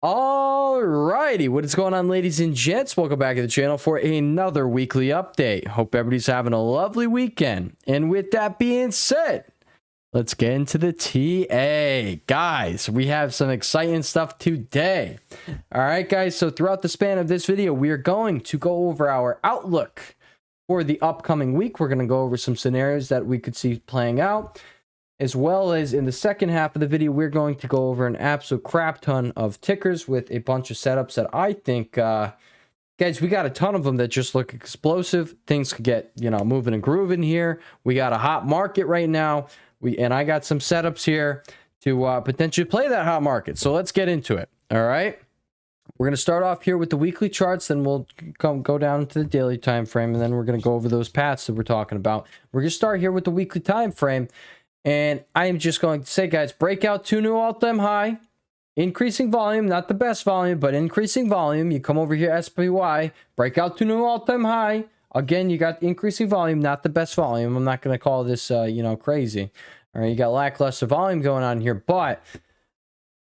Alrighty, what is going on, ladies and gents? Welcome back to the channel for another weekly update. Hope everybody's having a lovely weekend. And with that being said, let's get into the TA. Guys, we have some exciting stuff today. Alright guys, so throughout the span of this video, we are going to go over our outlook for the upcoming week. We're going to go over some scenarios that we could see playing out, as well as in the second half of the video, we're going to go over an absolute crap ton of tickers with a bunch of setups that I think, guys, we got a ton of them that just look explosive. Things could get, moving and grooving here. We got a hot market right now. And I got some setups here to potentially play that hot market. So let's get into it. All right. We're going to start off here with the weekly charts, then we'll go down to the daily time frame, and then we're going to go over those paths that we're talking about. We're going to start here with the weekly time frame. And I am just going to say, guys, breakout to new all-time high, increasing volume, not the best volume, but increasing volume. You come over here, SPY, breakout to new all-time high. Again, you got increasing volume, not the best volume. I'm not going to call this, crazy. All right, you got lackluster volume going on here, but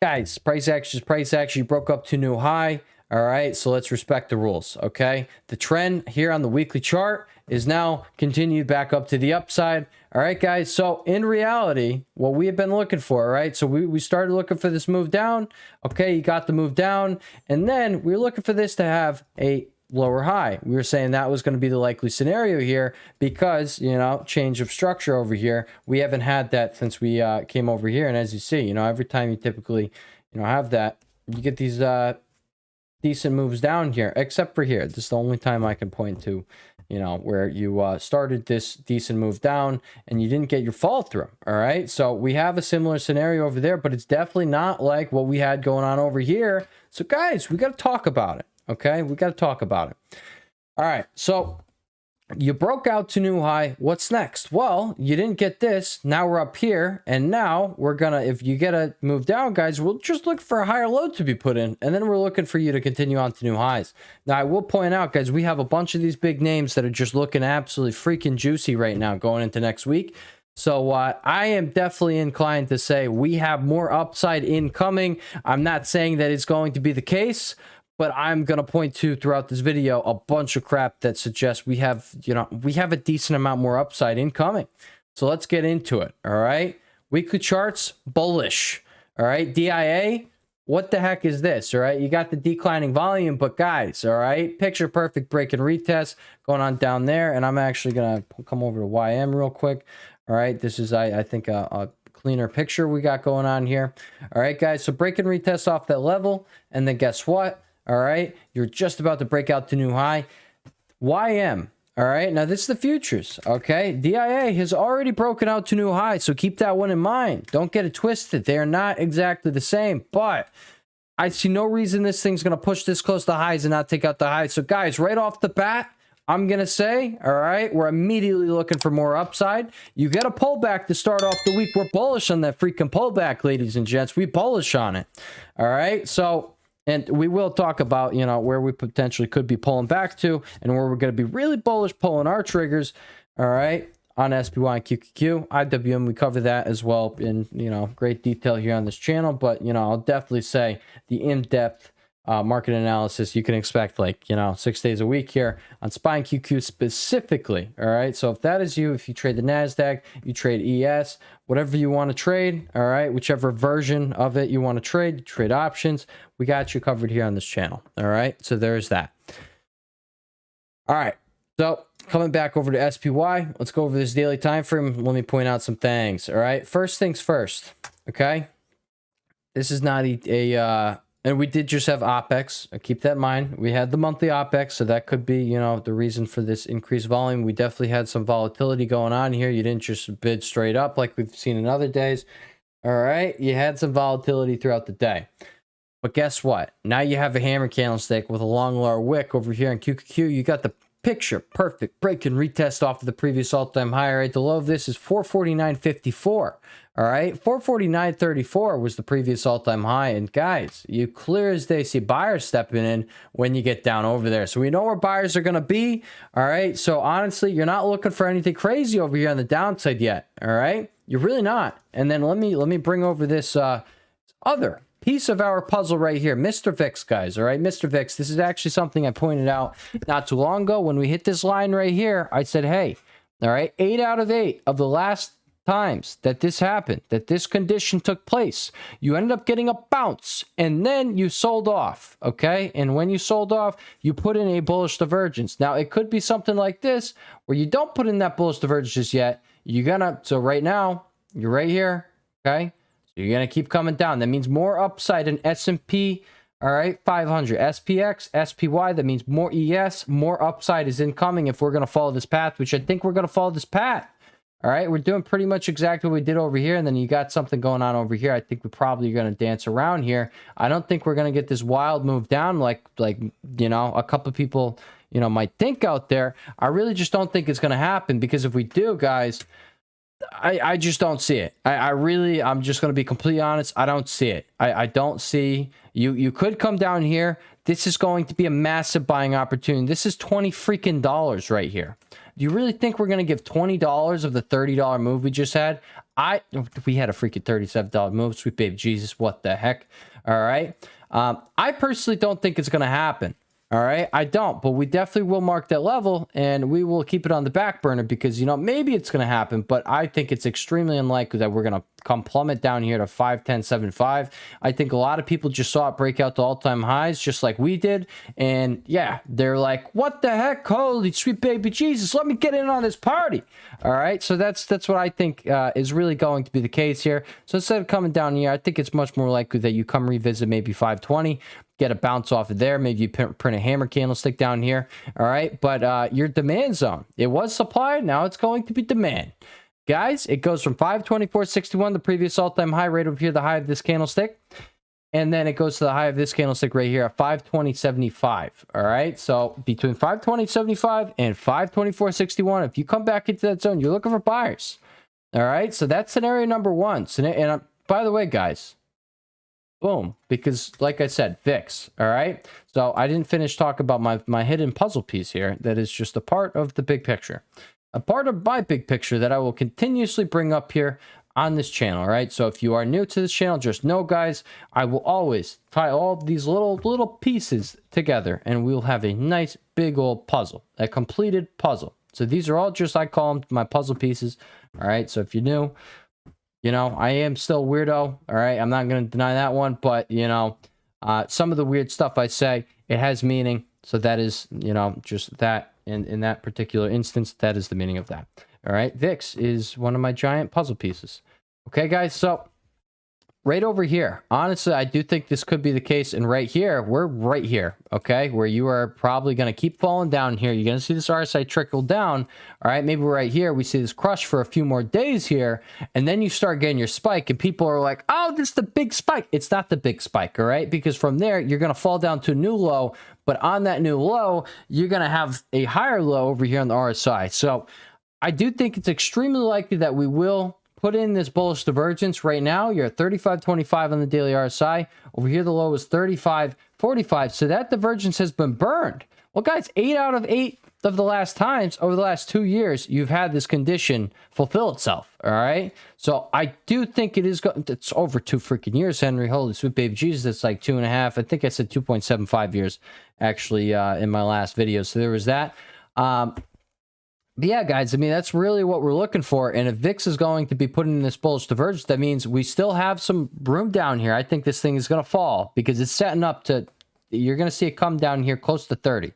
guys, price action is price action. You broke up to new high. All right, so let's respect the rules, okay? The trend here on the weekly chart is now continued back up to the upside. All right, guys, so in reality, what we have been looking for, right? So we started looking for this move down. Okay, you got the move down, and then we were looking for this to have a lower high. We were saying that was going to be the likely scenario here because, change of structure over here. We haven't had that since we came over here, and as you see, every time you typically, have that, you get these decent moves down here, except for here. This is the only time I can point to, where you started this decent move down and you didn't get your fall through. All right, so we have a similar scenario over there, but it's definitely not like what we had going on over here. So guys, we got to talk about it. Okay, we got to talk about it. All right, so you broke out to new high. What's next? Well, you didn't get this. Now we're up here, and now we're gonna, if you get a move down, guys, we'll just look for a higher low to be put in, and then we're looking for you to continue on to new highs. Now, I will point out, guys, we have a bunch of these big names that are just looking absolutely freaking juicy right now going into next week. So I am definitely inclined to say we have more upside incoming. I'm not saying that it's going to be the case, but I'm going to point to throughout this video a bunch of crap that suggests we have, we have a decent amount more upside incoming. So let's get into it. All right. Weekly charts, bullish. All right. DIA, what the heck is this? All right. You got the declining volume, but guys, all right. Picture perfect break and retest going on down there. And I'm actually going to come over to YM real quick. All right. This is, I think, a cleaner picture we got going on here. All right, guys. So break and retest off that level. And then guess what? All right, you're just about to break out to new high. YM, all right, now this is the futures, okay? DIA has already broken out to new high, so keep that one in mind. Don't get it twisted. They are not exactly the same, but I see no reason this thing's going to push this close to highs and not take out the highs. So, guys, right off the bat, I'm going to say, all right, we're immediately looking for more upside. You get a pullback to start off the week. We're bullish on that freaking pullback, ladies and gents. We bullish on it, all right? So, and we will talk about, where we potentially could be pulling back to and where we're going to be really bullish pulling our triggers, all right, on SPY and QQQ. IWM, we cover that as well in, great detail here on this channel. But, I'll definitely say the in-depth market analysis you can expect 6 days a week here on SPY and QQ specifically. All right, so if that is you, if you trade the NASDAQ, you trade ES, whatever you want to trade, all right, whichever version of it you want to trade options, we got you covered here on this channel. All right, so there's that. All right, so coming back over to SPY, let's go over this daily time frame. Let me point out some things. All right, first things first. Okay, this is not and we did just have OPEX. Keep that in mind. We had the monthly OPEX, so that could be, the reason for this increased volume. We definitely had some volatility going on here. You didn't just bid straight up like we've seen in other days. All right, you had some volatility throughout the day. But guess what? Now you have a hammer candlestick with a long lower wick over here in QQQ. You got the picture perfect break and retest off of the previous all-time high. Right, the low of this is 449.54. All right, 449.34 was the previous all-time high. And guys, you clear as day see buyers stepping in when you get down over there. So we know where buyers are going to be. All right, so honestly, you're not looking for anything crazy over here on the downside yet. All right, you're really not. And then let me bring over this other piece of our puzzle right here, Mr. VIX, guys. All right, Mr. VIX, this is actually something I pointed out not too long ago. When we hit this line right here, I said, hey, all right, 8 out of 8 of the last times that this happened, that this condition took place, you ended up getting a bounce and then you sold off. Okay, and when you sold off, you put in a bullish divergence. Now it could be something like this where you don't put in that bullish divergence just yet. You're gonna, so right now you're right here. Okay, so you're gonna keep coming down. That means more upside in S&P. All right, 500 SPX, SPY. That means more ES, more upside is incoming if we're gonna follow this path, which I think we're gonna follow this path. All right, we're doing pretty much exactly what we did over here, and then you got something going on over here. I think we're probably going to dance around here. I don't think we're going to get this wild move down like you know, a couple of people, you know, might think out there. I really just don't think it's going to happen, because if we do, guys, I just don't see it. I'm just going to be completely honest. I don't see it. I don't see you could come down here. This is going to be a massive buying opportunity. This is $20 freaking right here. Do you really think we're going to give $20 of the $30 move we just had? We had a freaking $37 move. Sweet baby Jesus, what the heck? All right. I personally don't think it's going to happen. All right, I don't, but we definitely will mark that level, and we will keep it on the back burner, because, you know, maybe it's going to happen, but I think it's extremely unlikely that we're going to come plummet down here to 510.75. I think a lot of people just saw it break out to all-time highs, just like we did, and yeah, they're like, what the heck? Holy sweet baby Jesus, let me get in on this party. All right, so that's what I think is really going to be the case here. So instead of coming down here, I think it's much more likely that you come revisit maybe 520, get a bounce off of there, maybe you print a hammer candlestick down here. All right, but your demand zone, it was supply, now it's going to be demand, guys. It goes from 524.61, the previous all-time high, right over here, the high of this candlestick, and then it goes to the high of this candlestick right here at 520.75. all right, so between 520.75 and 524.61, if you come back into that zone, you're looking for buyers. All right, so that's scenario number one. And by the way, guys, boom, because like I said, VIX. All right, so I didn't finish talking about my hidden puzzle piece here. That is just a part of the big picture, a part of my big picture that I will continuously bring up here on this channel. All right, so if you are new to this channel, just know, guys, I will always tie all these little pieces together, and we'll have a nice big old puzzle, a completed puzzle. So these are all just, I call them my puzzle pieces. All right, so if you're new, you know, I am still weirdo. All right, I'm not going to deny that one, but, you know, some of the weird stuff I say, it has meaning. So that is, you know, just that in that particular instance, that is the meaning of that. All right, VIX is one of my giant puzzle pieces. Okay, guys, so right over here, honestly, I do think this could be the case. And right here, we're right here, okay, where you are probably going to keep falling down here. You're going to see this RSI trickle down. All right, maybe right here, we see this crush for a few more days here, and then you start getting your spike, and people are like, oh, this is the big spike. It's not the big spike, all right, because from there, you're going to fall down to a new low, but on that new low, you're going to have a higher low over here on the RSI. So I do think it's extremely likely that we will put in this bullish divergence. Right now, you're at 35.25 on the daily RSI. Over here, the low is 35.45. So that divergence has been burned. Well, guys, 8 out of 8 of the last times over the last 2 years, you've had this condition fulfill itself. All right. So I do think it is going. It's over 2 freaking years, Henry. Holy sweet baby Jesus. It's like 2.5. I think I said 2.75 years actually in my last video. So there was that. But yeah, guys, I mean, that's really what we're looking for. And if VIX is going to be putting in this bullish divergence, that means we still have some room down here. I think this thing is going to fall because it's setting up to, you're going to see it come down here close to 30.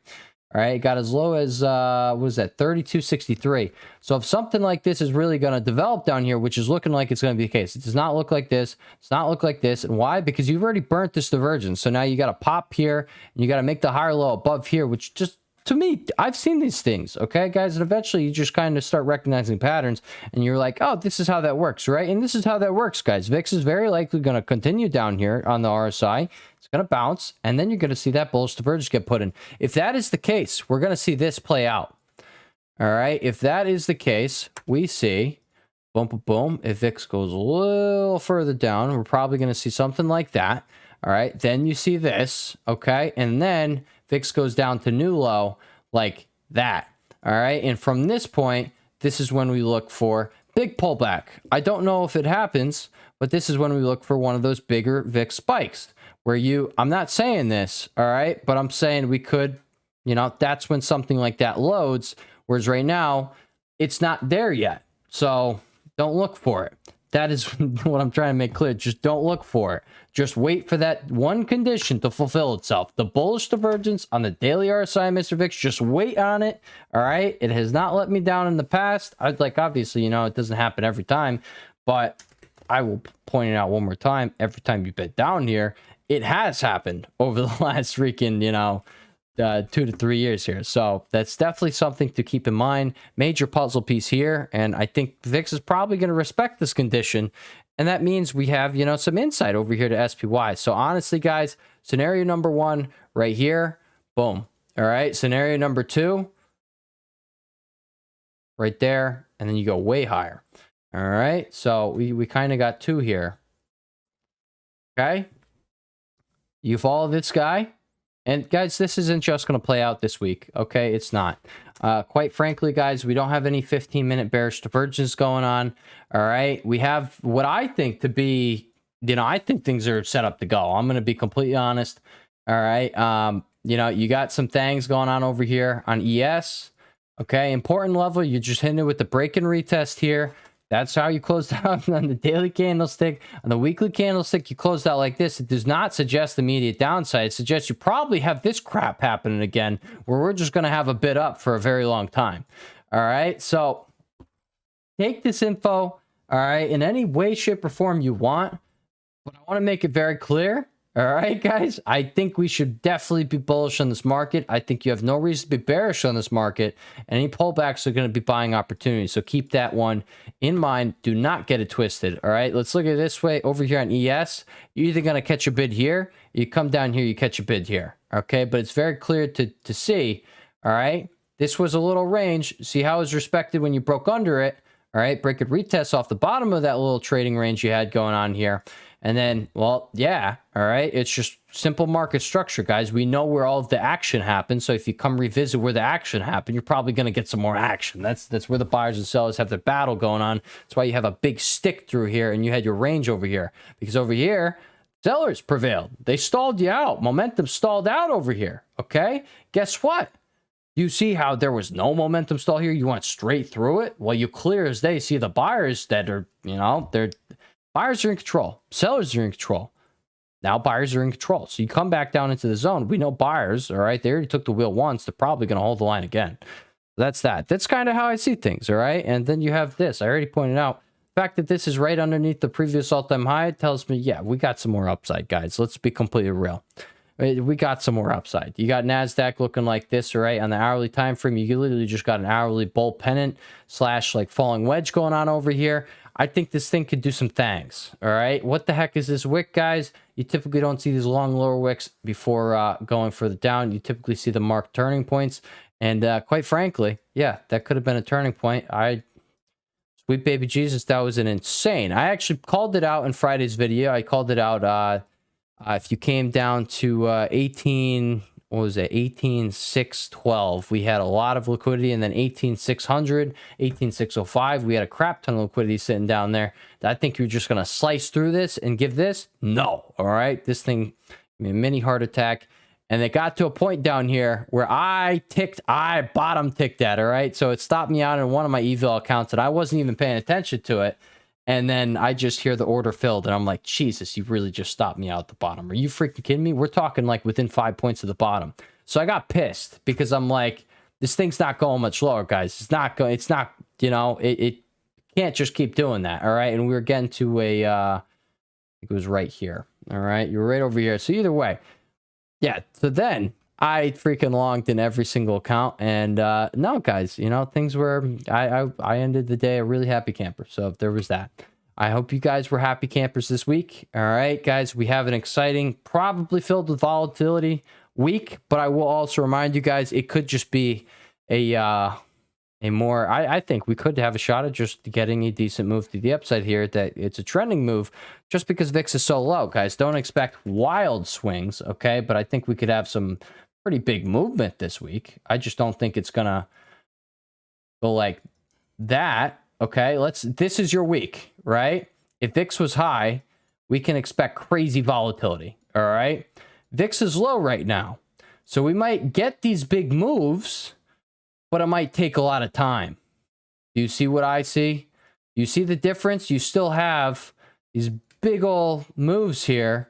All right, it got as low as, what was that, 32.63. So if something like this is really going to develop down here, which is looking like it's going to be the case, it does not look like this. It's not look like this. And why? Because you've already burnt this divergence. So now you got to pop here, and you got to make the higher low above here, which just, to me, I've seen these things, okay, guys? And eventually you just kind of start recognizing patterns, and you're like, oh, this is how that works, right? And this is how that works, guys. VIX is very likely going to continue down here on the RSI. It's going to bounce, and then you're going to see that bullish divergence get put in. If that is the case, we're going to see this play out. All right? If that is the case, we see, boom, boom, boom. If VIX goes a little further down, we're probably going to see something like that. All right? Then you see this, okay? And then VIX goes down to new low like that. All right. And from this point, this is when we look for big pullback. I don't know if it happens, but this is when we look for one of those bigger VIX spikes where I'm not saying this, all right, but I'm saying we could, that's when something like that loads, whereas right now it's not there yet. So don't look for it. That is what I'm trying to make clear. Just don't look for it. Just wait for that one condition to fulfill itself. The bullish divergence on the daily RSI Mr. VIX, just wait on it. All right. It has not let me down in the past. Obviously, it doesn't happen every time, but I will point it out one more time. Every time you bet down here, it has happened over the last freaking, 2 to 3 years here. So that's definitely something to keep in mind. Major puzzle piece here. And I think VIX is probably going to respect this condition. And that means we have, some insight over here to SPY. So honestly, guys, scenario number 1 right here, boom. All right. Scenario number 2 right there. And then you go way higher. All right. So we kind of got 2 here. Okay. You follow this guy. And guys, this isn't just going to play out this week, okay? It's not. Quite frankly, guys, we don't have any 15-minute bearish divergence going on, all right? We have what I think to be, I think things are set up to go. I'm going to be completely honest, all right? You got some things going on over here on ES, okay? Important level, you're just hitting it with the break and retest here. That's how you closed out on the daily candlestick. On the weekly candlestick, you closed out like this. It does not suggest immediate downside. It suggests you probably have this crap happening again, where we're just going to have a bid up for a very long time. All right. So take this info, all right, in any way, shape, or form you want. But I want to make it very clear. All right, guys, I think we should definitely be bullish on this market. I think you have no reason to be bearish on this market. Any pullbacks are going to be buying opportunities. So keep that one in mind. Do not get it twisted. All right, let's look at it this way. Over here on ES, you're either going to catch a bid here, you come down here, you catch a bid here. Okay, but it's very clear to see. All right, this was a little range. See how it was respected when you broke under it. All right, break and retest off the bottom of that little trading range you had going on here. And then, well, yeah, all right. It's just simple market structure, guys. We know where all of the action happens. So if you come revisit where the action happened, you're probably going to get some more action. That's where the buyers and sellers have their battle going on. That's why you have a big stick through here and you had your range over here. Because over here, sellers prevailed. They stalled you out. Momentum stalled out over here. Okay? Guess what? You see how there was no momentum stall here? You went straight through it? Well, you clear as day see the buyers that are, buyers are in control. Sellers are in control. Now buyers are in control. So you come back down into the zone. We know buyers, all right? They already took the wheel once. They're probably going to hold the line again. That's that. That's kind of how I see things, all right? And then you have this. I already pointed out. The fact that this is right underneath the previous all-time high tells me, yeah, we got some more upside, guys. Let's be completely real. We got some more upside. You got NASDAQ looking like this, all right? On the hourly time frame, you literally just got an hourly bull pennant / like falling wedge going on over here. I think this thing could do some things, all right? What the heck is this wick, guys? You typically don't see these long lower wicks before going further down. You typically see the marked turning points. And quite frankly, yeah, that could have been a turning point. Sweet baby Jesus, that was an insane. I actually called it out in Friday's video. I called it out if you came down to 18,612, we had a lot of liquidity, and then 18,600, 18,605, we had a crap ton of liquidity sitting down there. I think you're just going to slice through this and give this? No. All right. This thing, mini heart attack. And it got to a point down here where I bottom ticked at, all right? So it stopped me out in one of my evil accounts and I wasn't even paying attention to it. And then I just hear the order filled and I'm like, Jesus, you really just stopped me out at the bottom. Are you freaking kidding me? We're talking like within 5 points of the bottom. So I got pissed because I'm like, this thing's not going much lower, guys. It's not, it can't just keep doing that. All right. And we were getting to I think it was right here. All right. You were right over here. So either way, yeah. So then I freaking longed in every single account. And no, guys, things were, I ended the day a really happy camper. So there was that. I hope you guys were happy campers this week. All right, guys, we have an exciting, probably filled with volatility week. But I will also remind you guys, it could just be a more, I think we could have a shot at just getting a decent move to the upside here, that it's a trending move just because VIX is so low, guys. Don't expect wild swings, okay? But I think we could have some pretty big movement this week. I just don't think it's gonna go like that, Okay, this is your week, right? If VIX was high, we can expect crazy volatility. All right, VIX is low right now, so we might get these big moves, but it might take a lot of time. Do you see what I see? You see the difference? You still have these big old moves here.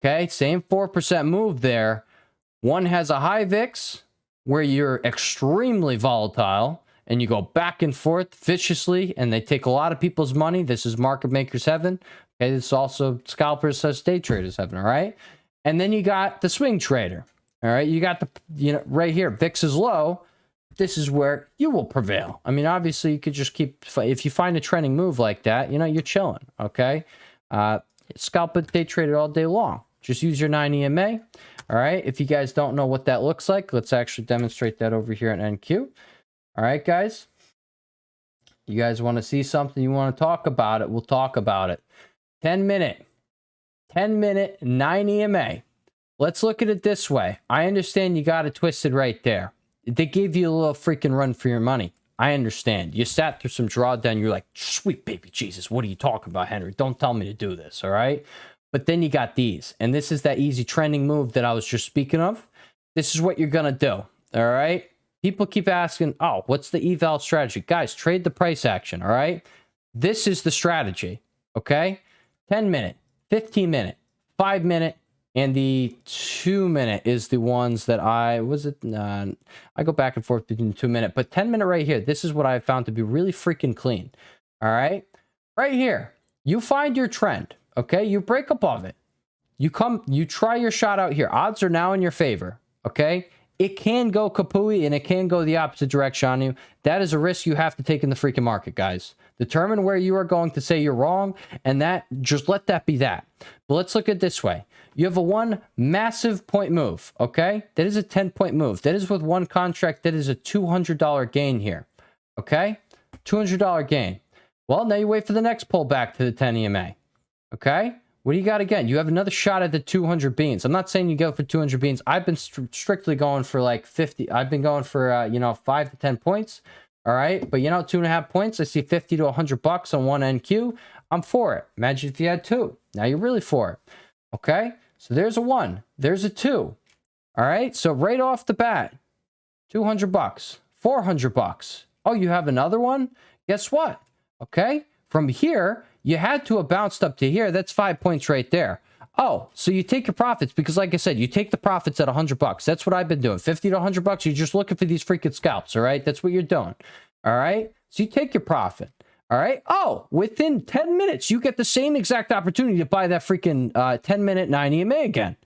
Okay, same 4% move there. One has a high VIX where you're extremely volatile and you go back and forth viciously and they take a lot of people's money. This is market makers heaven. Okay, this is also scalpers / day traders heaven. All right, and then you got the swing trader. All right, you got the right here. VIX is low. This is where you will prevail. I mean, obviously, you could just keep, if you find a trending move like that, you're chilling, okay? Scalp it, day trade it all day long. Just use your 9 EMA, all right? If you guys don't know what that looks like, let's actually demonstrate that over here at NQ. All right, guys? You guys want to see something? You want to talk about it? We'll talk about it. 10 minute, 9 EMA. Let's look at it this way. I understand you got it twisted right there. They gave you a little freaking run for your money. I understand. You sat through some drawdown. You're like, sweet baby Jesus, what are you talking about, Henry? Don't tell me to do this, all right? But then you got these. And this is that easy trending move that I was just speaking of. This is what you're going to do, all right? People keep asking, oh, what's the eval strategy? Guys, trade the price action, all right? This is the strategy, okay? 10 minute, 15 minute, 5 minute, and the 2 minute is the ones that I go back and forth between 2 minute, but 10 minute right here. This is what I found to be really freaking clean. All right. Right here. You find your trend. Okay. You break above it. You try your shot out here. Odds are now in your favor. Okay. It can go kapooey and it can go the opposite direction on you. That is a risk you have to take in the freaking market, guys. Determine where you are going to say you're wrong, and just let that be that. But let's look at it this way. You have a one massive point move, okay? That is a 10-point move. That is with one contract. That is a $200 gain here, okay? $200 gain. Well, now you wait for the next pullback to the 10 EMA, okay? What do you got again? You have another shot at the 200 beans. I'm not saying you go for 200 beans. I've been strictly going for like 50. I've been going for, 5 to 10 points. All right. But 2.5 points. I see 50 to $100 on one NQ. I'm for it. Imagine if you had two. Now you're really for it. Okay. So there's a 1. There's a 2. All right. So right off the bat, $200, $400. Oh, you have another one? Guess what? Okay. From here, you had to have bounced up to here. That's 5 points right there. Oh, so you take your profits because, like I said, you take the profits at $100. That's what I've been doing. 50 to $100. You're just looking for these freaking scalps. All right. That's what you're doing. All right. So you take your profit. All right. Oh, within 10 minutes, you get the same exact opportunity to buy that freaking 10-minute 9 EMA again.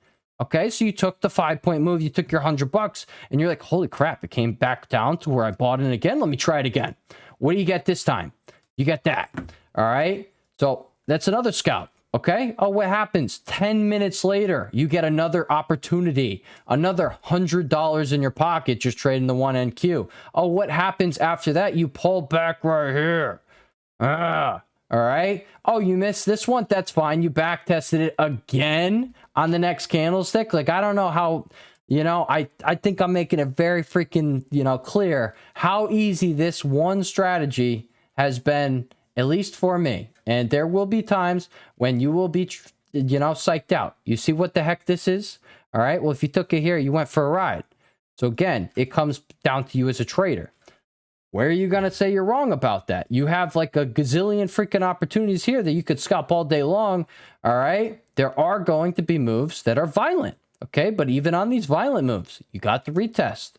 Okay. So you took the 5-point move. You took your $100 and you're like, holy crap. It came back down to where I bought it again. Let me try it again. What do you get this time? You get that. All right. So that's another scalp. Okay. Oh, what happens? 10 minutes later, you get another opportunity, another $100 in your pocket, just trading the one NQ. Oh, what happens after that? You pull back right here. All right. Oh, you missed this one. That's fine. You back tested it again on the next candlestick. Like, I don't know how, I think I'm making it very freaking, clear how easy this one strategy has been, at least for me. And there will be times when you will be, psyched out. You see what the heck this is? All right. Well, if you took it here, you went for a ride. So again, it comes down to you as a trader. Where are you going to say you're wrong about that? You have like a gazillion freaking opportunities here that you could scalp all day long. All right. There are going to be moves that are violent. Okay. But even on these violent moves, you got the retest.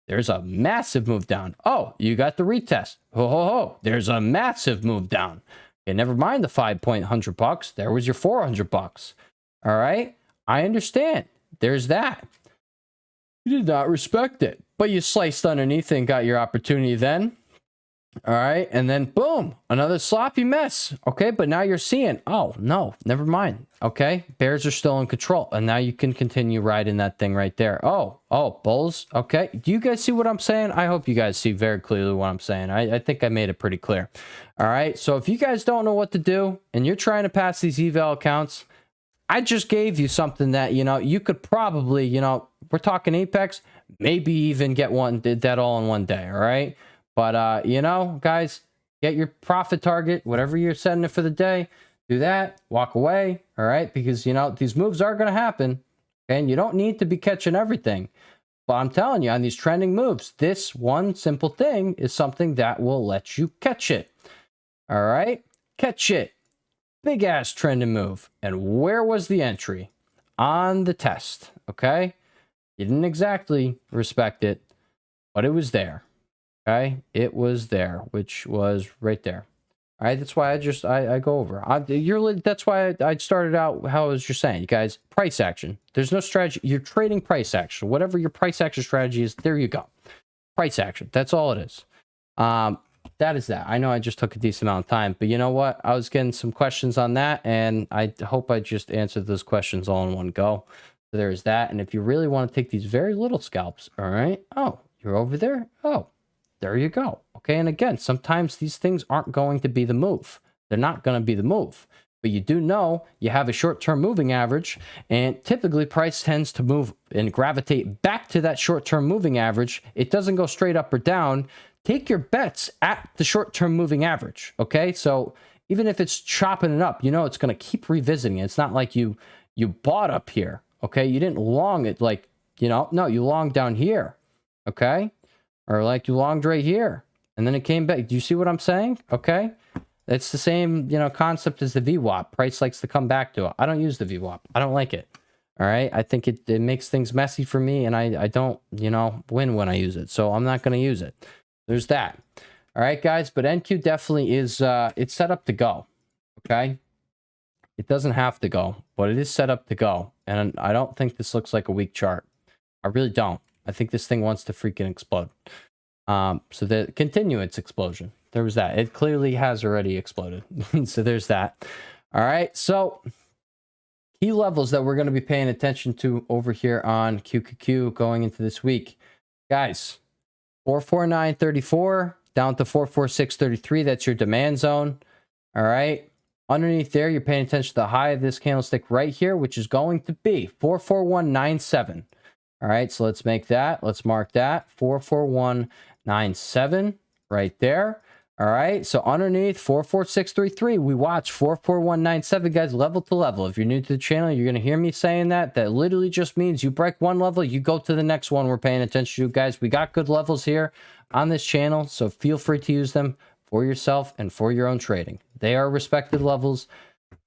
There's a massive move down. Oh, you got the retest. There's a massive move down. Okay, never mind the 5-point $100. There was your $400. All right. I understand. There's that. You did not respect it, but you sliced underneath and got your opportunity then. All right. And then boom, another sloppy mess. Okay. But now you're seeing, oh no, never mind. Okay. Bears are still in control. And now you can continue riding that thing right there. Oh, bulls. Okay. Do you guys see what I'm saying? I hope you guys see very clearly what I'm saying. I think I made it pretty clear. All right. So if you guys don't know what to do and you're trying to pass these eval accounts, I just gave you something that, you could probably, we're talking Apex, maybe even get that all in one day. All right. But, guys, get your profit target, whatever you're setting it for the day, do that, walk away, all right? Because, you know, these moves are going to happen, okay? And you don't need to be catching everything. But I'm telling you, on these trending moves, this one simple thing is something that will let you catch it, all right? Catch it. Big ass trending move. And where was the entry? On the test, okay? You didn't exactly respect it, but it was there, okay? It was there, which was right there. All right, that's why I go over. That's why I started out how I was just saying, you guys, price action. There's no strategy. You're trading price action. Whatever your price action strategy is, there you go. Price action. That's all it is. That is that. I know I just took a decent amount of time, but you know what? I was getting some questions on that, and I hope I just answered those questions all in one go. So there's that. And if you really want to take these very little scalps, all right? Oh, you're over there? Oh, there you go. Okay, and again, sometimes these things aren't going to be the move. They're not going to be the move. But you do know you have a short-term moving average, and typically price tends to move and gravitate back to that short-term moving average. It doesn't go straight up or down. Take your bets at the short-term moving average, okay? So even if it's chopping it up, you know it's going to keep revisiting it. It's not like you bought up here, okay? You didn't long it like, you know, no, you longed down here, okay? Or like you longed right here, and then it came back. Do you see what I'm saying? Okay? It's the same, you know, concept as the VWAP. Price likes to come back to it. I don't use the VWAP. I don't like it. All right? I think it makes things messy for me, and I don't, you know, win when I use it. So I'm not going to use it. There's that. All right, guys? But NQ definitely is, it's set up to go. Okay? It doesn't have to go, but it is set up to go. And I don't think this looks like a weak chart. I really don't. I think this thing wants to freaking explode. So continue its explosion. There was that. It clearly has already exploded. So there's that. All right. So key levels that we're going to be paying attention to over here on QQQ going into this week. Guys, 449.34 down to 446.33. That's your demand zone. All right. Underneath there, you're paying attention to the high of this candlestick right here, which is going to be 441.97. All right, so let's make that. Let's mark that. 441.97 right there. All right, so underneath 446.33, we watch 441.97, guys, level to level. If you're new to the channel, you're going to hear me saying that. That literally just means you break one level, you go to the next one we're paying attention to, guys. We got good levels here on this channel, so feel free to use them for yourself and for your own trading. They are respected levels.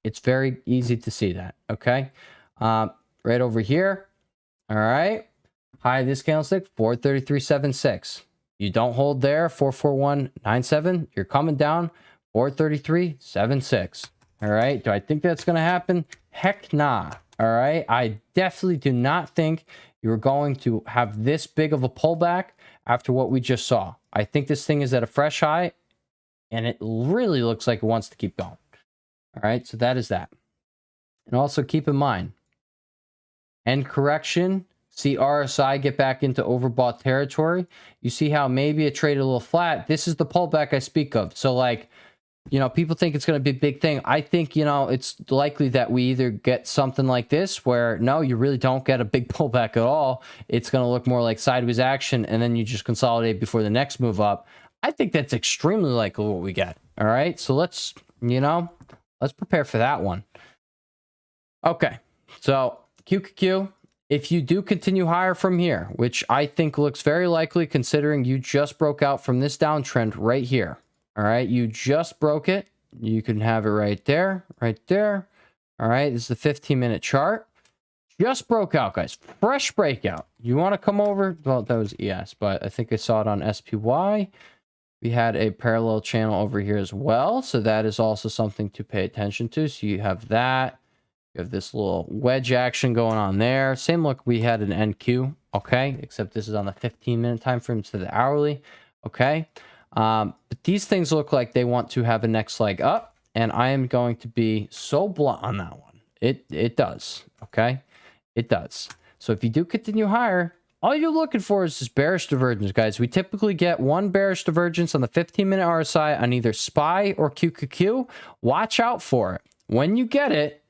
It's very easy to see that, okay? Right over here. All right. High of this candlestick, 433.76. You don't hold there, 441.97. You're coming down, 433.76. All right. Do I think that's going to happen? Heck nah. All right. I definitely do not think you're going to have this big of a pullback after what we just saw. I think this thing is at a fresh high, and it really looks like it wants to keep going. All right. So that is that. And also keep in mind, end correction, see RSI get back into overbought territory. You see how maybe it traded a little flat. This is the pullback I speak of. So like, you know, people think it's going to be a big thing. I think, you know, it's likely that we either get something like this where, no, you really don't get a big pullback at all. It's going to look more like sideways action, and then you just consolidate before the next move up. I think that's extremely likely what we get. All right. So let's, you know, let's prepare for that one. Okay. So QQQ, if you do continue higher from here, which I think looks very likely considering you just broke out from this downtrend right here. All right, you just broke it. You can have it right there, right there. All right, this is the 15-minute chart. Just broke out, guys. Fresh breakout. You want to come over? Well, that was ES, but I think I saw it on SPY. We had a parallel channel over here as well, so that is also something to pay attention to. So you have that. You have this little wedge action going on there. Same look we had in NQ, okay? Except this is on the 15-minute time frame instead of the hourly, okay? But these things look like they want to have a next leg up, and I am going to be so blunt on that one. It does, okay? It does. So if you do continue higher, all you're looking for is this bearish divergence, guys. We typically get one bearish divergence on the 15-minute RSI on either SPY or QQQ. Watch out for it. When you get it,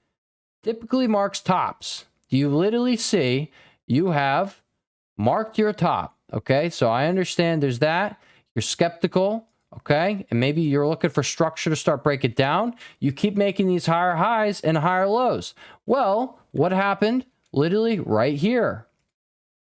typically marks tops. You literally see you have marked your top. Okay, so I understand there's that. You're skeptical. Okay. And maybe you're looking for structure to start break it down. You keep making these higher highs and higher lows. Well, what happened? Literally right here.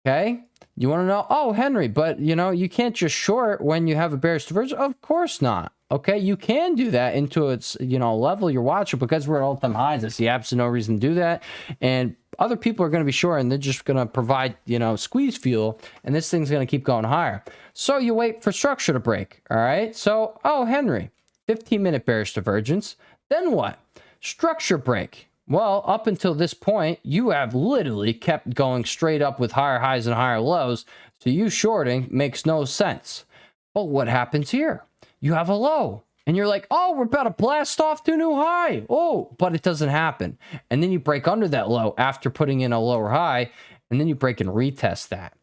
Okay. You want to know, oh, Henry, but you can't just short when you have a bearish divergence. Of course not. Okay. You can do that into its, level you're watching, because we're at all-time highs. I see absolutely no reason to do that. And other people are going to be short, and they're just going to provide, squeeze fuel, and this thing's going to keep going higher. So you wait for structure to break. All right. So, oh, Henry, 15-minute bearish divergence. Then what? Structure break. Well, up until this point, you have literally kept going straight up with higher highs and higher lows. So you shorting makes no sense. But what happens here? You have a low. And you're like, oh, we're about to blast off to a new high. Oh, but it doesn't happen. And then you break under that low after putting in a lower high. And then you break and retest that.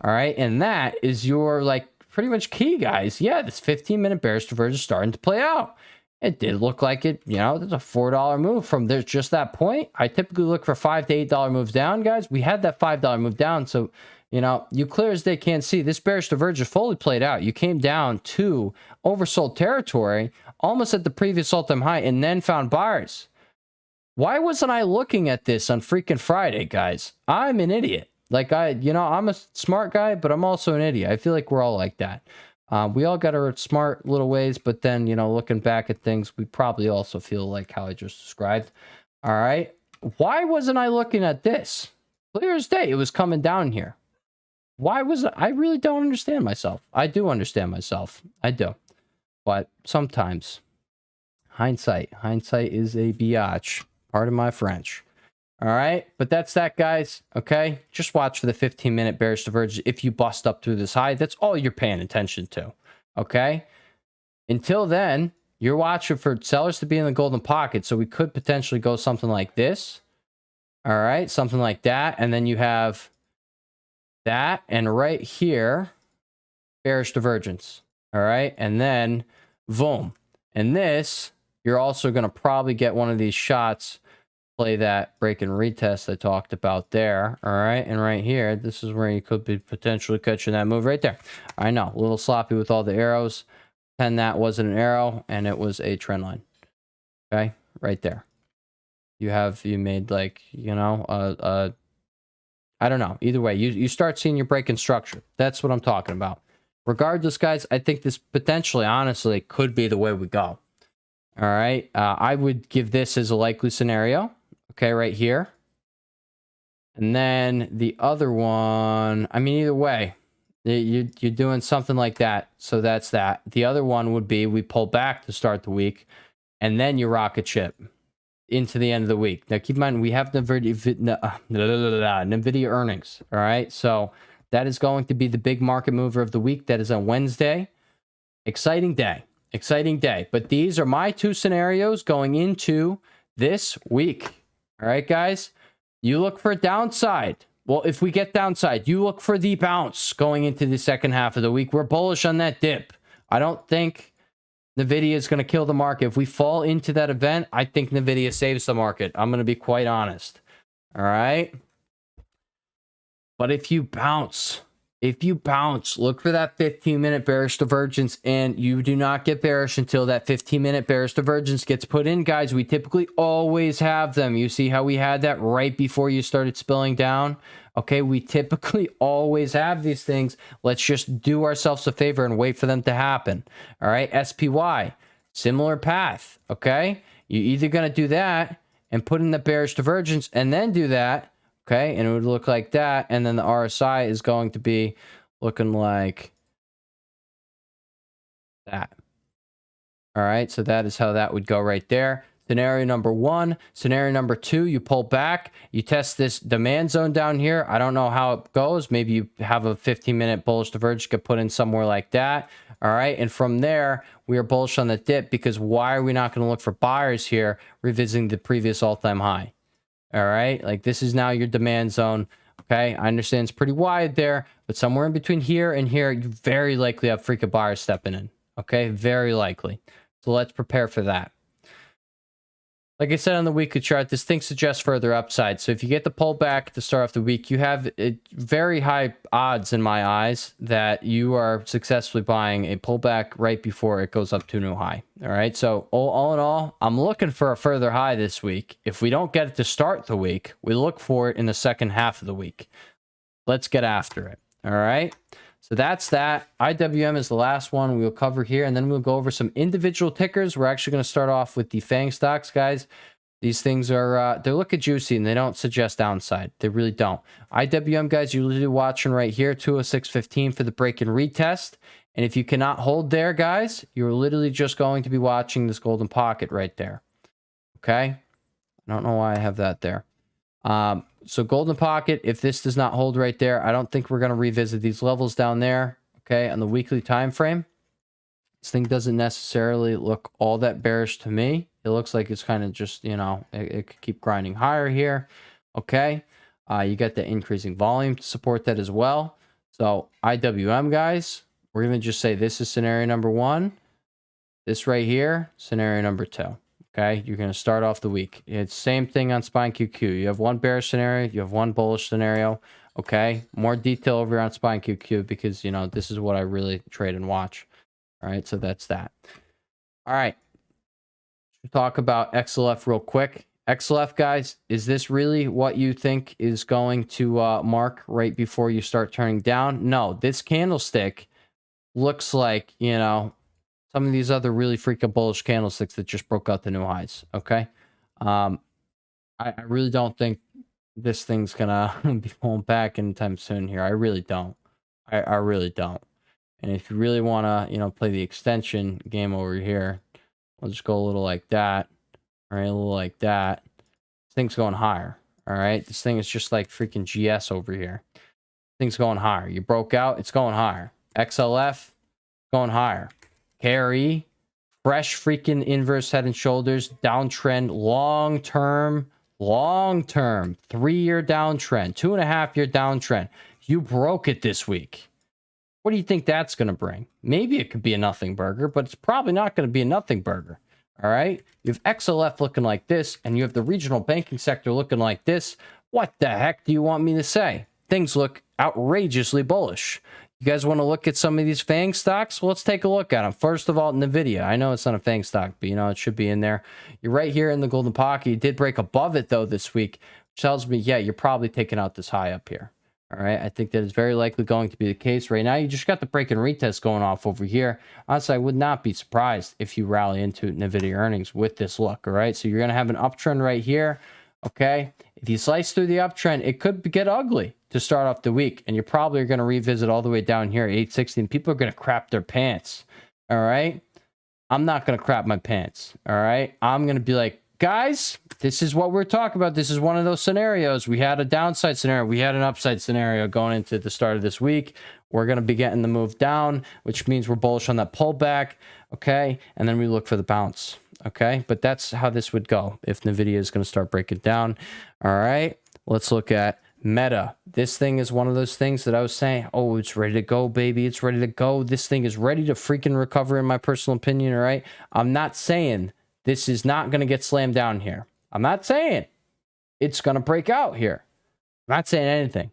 All right. And that is your, pretty much key, guys. Yeah, this 15-minute bearish divergence is starting to play out. It did look like it, there's a $4 move from there. Just that point. I typically look for $5 to $8 moves down, guys. We had that $5 move down. So, you clear as day can't see. This bearish divergence fully played out. You came down to oversold territory, almost at the previous all-time high, and then found buyers. Why wasn't I looking at this on freaking Friday, guys? I'm an idiot. I'm a smart guy, but I'm also an idiot. I feel like we're all like that. We all got our smart little ways, but then, looking back at things, we probably also feel like how I just described. All right. Why wasn't I looking at this? Clear as day, it was coming down here. Why was it? I really don't understand myself. I do understand myself. I do. But sometimes hindsight is a biatch. Pardon my French. All right. But that's that, guys. Okay. Just watch for the 15-minute bearish divergence. If you bust up through this high, that's all you're paying attention to. Okay. Until then, you're watching for sellers to be in the golden pocket. So we could potentially go something like this. All right. Something like that. And then you have that. And right here, bearish divergence. All right. And then boom. And this, you're also going to probably get one of these shots. Play that break and retest I talked about there. All right. And right here, this is where you could be potentially catching that move right there. I know, a little sloppy with all the arrows. And that wasn't an arrow, and it was a trend line. Okay. Right there. You made I don't know. Either way, you start seeing your break in structure. That's what I'm talking about. Regardless, guys, I think this potentially, honestly, could be the way we go. All right. I would give this as a likely scenario. Okay, right here. And then the other one, I mean, either way, you're doing something like that. So that's that. The other one would be we pull back to start the week, and then you rocket ship into the end of the week. Now, keep in mind, we have NVIDIA earnings. All right. So that is going to be the big market mover of the week. That is on Wednesday. Exciting day. Exciting day. But these are my two scenarios going into this week. All right, guys. You look for a downside. Well, if we get downside, you look for the bounce going into the second half of the week. We're bullish on that dip. I don't think NVIDIA is going to kill the market. If we fall into that event, I think NVIDIA saves the market. I'm going to be quite honest. All right. But if you bounce, look for that 15-minute bearish divergence, and you do not get bearish until that 15-minute bearish divergence gets put in, guys. We typically always have them. You see how we had that right before you started spilling down? Okay, we typically always have these things. Let's just do ourselves a favor and wait for them to happen. All right, SPY, similar path, okay? You're either going to do that and put in the bearish divergence and then do that, okay, and it would look like that. And then the RSI is going to be looking like that. All right, so that is how that would go right there. Scenario number one. Scenario number two, you pull back. You test this demand zone down here. I don't know how it goes. Maybe you have a 15-minute bullish divergence, get put in somewhere like that. All right, and from there, we are bullish on the dip, because why are we not going to look for buyers here revisiting the previous all-time high? All right, like this is now your demand zone. Okay, I understand it's pretty wide there, but somewhere in between here and here, you very likely have freaking buyers stepping in. Okay, very likely. So let's prepare for that. Like I said on the weekly chart, this thing suggests further upside. So if you get the pullback to start off the week, you have very high odds in my eyes that you are successfully buying a pullback right before it goes up to a new high. All right. So all in all, I'm looking for a further high this week. If we don't get it to start the week, we look for it in the second half of the week. Let's get after it. All right. So that's that. IWM is the last one we'll cover here, and then we'll go over some individual tickers. We're actually going to start off with the Fang stocks, guys. These things are, they're looking juicy, and they don't suggest downside. They really don't. IWM, guys, you're literally watching right here, 206.15 for the break and retest. And if you cannot hold there, guys, you're literally just going to be watching this golden pocket right there. Okay? I don't know why I have that there. So golden pocket, if this does not hold right there, I don't think we're going to revisit these levels down there. Okay, on the weekly time frame, this thing doesn't necessarily look all that bearish to me. It looks like it's kind of just, you know, it could keep grinding higher here. Okay, you get the increasing volume to support that as well. So IWM, guys, we're going to just say this is scenario number 1. This right here, scenario number 2. Okay, you're going to start off the week. It's same thing on Spine QQ. You have one bearish scenario, you have one bullish scenario. Okay, more detail over here on Spine QQ because, you know, this is what I really trade and watch. All right, so that's that. All right, let's talk about XLF real quick. XLF, guys, is this really what you think is going to mark right before you start turning down? No, this candlestick looks like, you know, some of these other really freaking bullish candlesticks that just broke out the new highs. Okay. I really don't think this thing's gonna be pulling back anytime soon here. I really don't. I really don't. And if you really want to, you know, play the extension game over here, we'll just go a little like that. All right, a little like that. This thing's going higher. All right. This thing is just like freaking GS over here. This thing's going higher. You broke out, it's going higher. XLF, going higher. KRE, fresh freaking inverse head and shoulders, downtrend, long-term, 3-year downtrend, 2.5-year downtrend. You broke it this week. What do you think that's going to bring? Maybe it could be a nothing burger, but it's probably not going to be a nothing burger. All right? You have XLF looking like this, and you have the regional banking sector looking like this. What the heck do you want me to say? Things look outrageously bullish. You guys want to look at some of these Fang stocks? Well, let's take a look at them. First of all, NVIDIA. I know it's not a Fang stock, but you know, it should be in there. You're right here in the golden pocket. You did break above it, though, this week, which tells me, yeah, you're probably taking out this high up here. All right, I think that is very likely going to be the case right now. You just got the break and retest going off over here. Honestly, I would not be surprised if you rally into NVIDIA earnings with this look. All right, so you're going to have an uptrend right here. Okay, if you slice through the uptrend, it could get ugly to start off the week, and you probably are going to revisit all the way down here at 860, and people are going to crap their pants. All right, I'm not going to crap my pants. All right, I'm going to be like, guys, this is what we're talking about. This is one of those scenarios. We had a downside scenario, we had an upside scenario going into the start of this week. We're going to be getting the move down, which means we're bullish on that pullback. Okay, and then we look for the bounce. Okay, but that's how this would go if NVIDIA is going to start breaking down. All right, let's look at Meta. This thing is one of those things that I was saying, oh, it's ready to go, baby. It's ready to go. This thing is ready to freaking recover, in my personal opinion. All right, I'm not saying this is not going to get slammed down here. I'm not saying it's going to break out here. I'm not saying anything.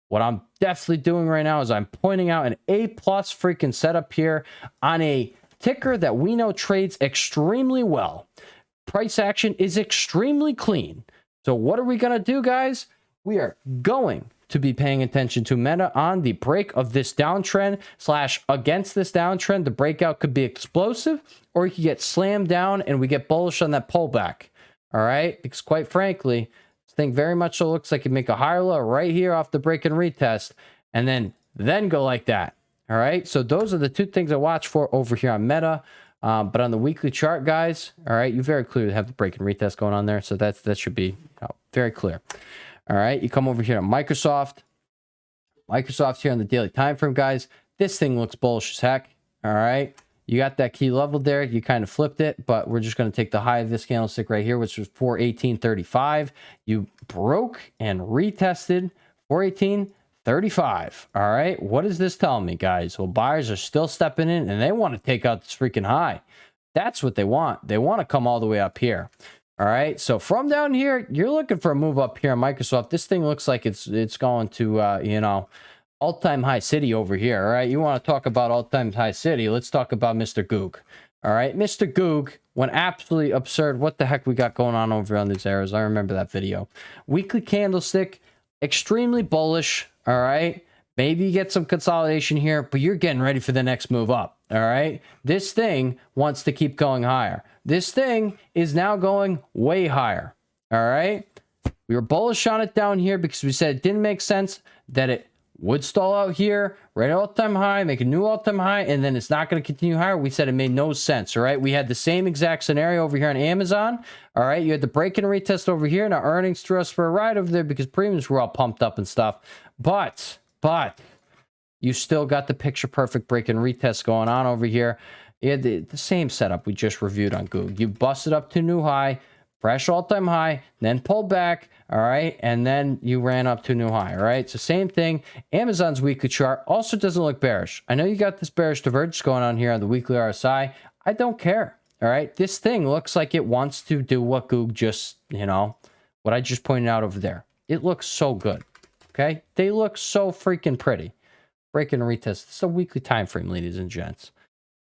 What I'm definitely doing right now is I'm pointing out an A+ freaking setup here on a ticker that we know trades extremely well. Price action is extremely clean. So what are we going to do, guys? We are going to be paying attention to Meta on the break of this downtrend / against this downtrend. The breakout could be explosive, or you could get slammed down and we get bullish on that pullback. All right, because quite frankly, this thing very much so looks like you make a higher low right here off the break and retest, and then go like that. All right, so those are the two things I watch for over here on Meta. But on the weekly chart, guys, all right, you very clearly have the break and retest going on there, so that should be very clear. All right, you come over here to Microsoft. Microsoft here on the daily time frame, guys. This thing looks bullish as heck. All right, you got that key level there. You kind of flipped it, but we're just going to take the high of this candlestick right here, which was 418.35. You broke and retested 418.35. All right, what does this tell me, guys? Well, buyers are still stepping in, and they want to take out this freaking high. That's what they want. They want to come all the way up here. All right, so from down here, you're looking for a move up here on Microsoft. This thing looks like it's going to, you know, all-time high city over here. All right, you want to talk about all-time high city? Let's talk about Mr. Goog. All right, Mr. Goog went absolutely absurd. What the heck we got going on over on these arrows? I remember that video. Weekly candlestick, extremely bullish. All right, maybe you get some consolidation here, but you're getting ready for the next move up. All right, this thing wants to keep going higher. This thing is now going way higher. All right, we were bullish on it down here because we said it didn't make sense that it would stall out here, right at all-time high, make a new all-time high, and then it's not going to continue higher. We said it made no sense. All right, we had the same exact scenario over here on Amazon. All right, you had the break and retest over here. Now earnings threw us for a ride over there because premiums were all pumped up and stuff. But you still got the picture perfect break and retest going on over here. You had the same setup we just reviewed on Google. You busted up to new high, fresh all-time high, then pulled back, all right, and then you ran up to a new high, all right? So same thing. Amazon's weekly chart also doesn't look bearish. I know you got this bearish divergence going on here on the weekly RSI. I don't care, all right? This thing looks like it wants to do what Google just, you know, what I just pointed out over there. It looks so good, okay? They look so freaking pretty. Break and retest. It's a weekly time frame, ladies and gents.